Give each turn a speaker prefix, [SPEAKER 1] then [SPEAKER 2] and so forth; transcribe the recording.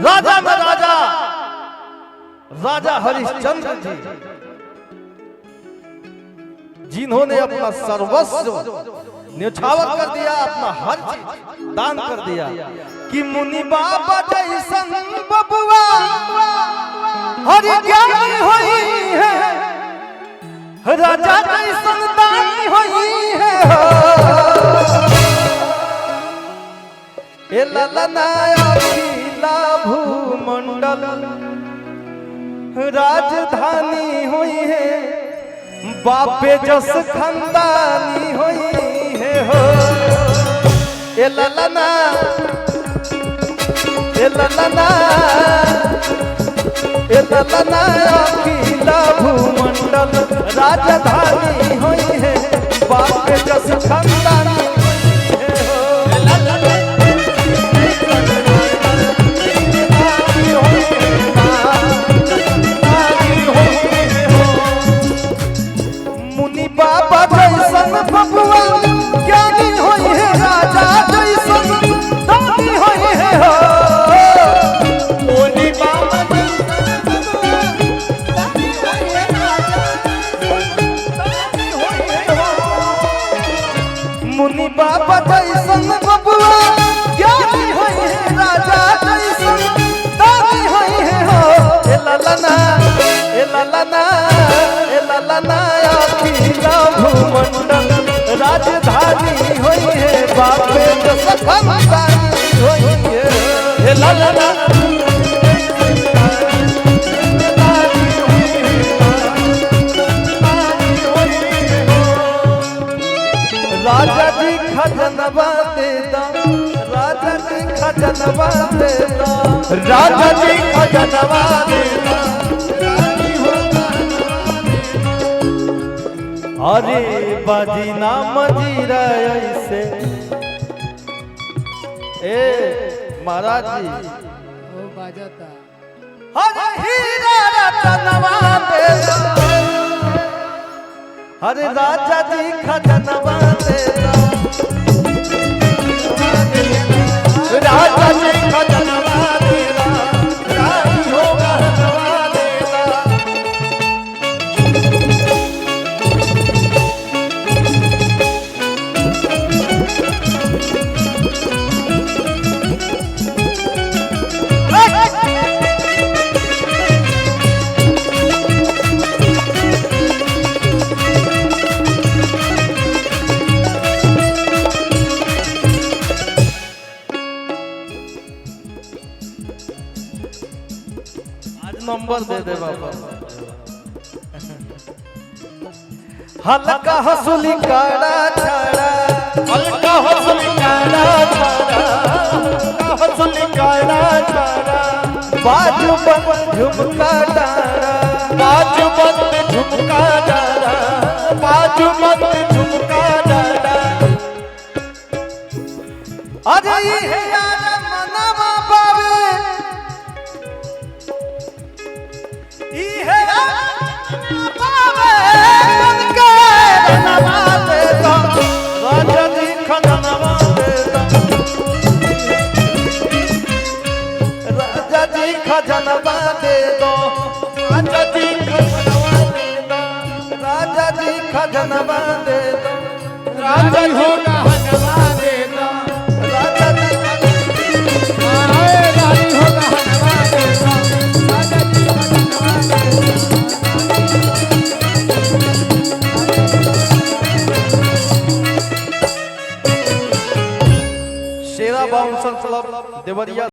[SPEAKER 1] राजा में राजा राजा हरिश्चंद्र जी, जिन्होंने अपना सर्वस्व न्यौछावर कर दिया, अपना हर चीज दान कर दिया कि मुनि बाबा जैसन बबुआ हर ज्ञानी होई है, राजा जैसन दानी होई है। ए ललना अखिला भूमंडल राजधानी हुई है, बापे जस खंदानी हुई है हो। ए ललना ए ललना ए ललना अखिला भूमंडल राजधानी हुई है, बापे जस खंदानी बाबा जैसन बबुआ ज्ञानी होई है, राजा जैसन दानी होई है हो। मुनि बाबा मुनि बाबा जैसन बबुआ ज्ञानी होई है, राजा जैसन दानी होई है हो। ए ललना ए ललना ए ललना अखिला भूमंडल राजधानी होई है, बापे जस खंदानी होई है। ए ललना राजा जी खजनवा देता, राजा जी खजनवा देता, राजा जी खजनवा देता। अरे बाजी नाम जीरा ऐसे ए महाराज जी
[SPEAKER 2] ओ बाजता
[SPEAKER 1] अरे हीरा रतनवा देता, अरे राजा जी खजनवा देता, राजा जी खजनवा देता, रानी हो गहनवा देता। नंबर दे दे बाबा। हल्का हंसुली काड़ा छाड़ा, हल्का हंसुली काड़ा छाड़ा, हल्का हंसुली काड़ा छाड़ा, बाजू बंद झुमका डारा, बाजू बंद झुमका डारा, बाजू बंद झुमका डारा। अरे ये यार मनवा पावे राजा जी खजनवा देता, राजा जी खजनवा दे दो, राजा जी खजनवा दे दो, राजा जी खजनवा दे दो, राजा हो गहनवा दे दो, राजा जी रानी हो गहनवा दे दो, राजा जी खजनवा दे दो। शेरा बाउंसर क्लब देवरिया।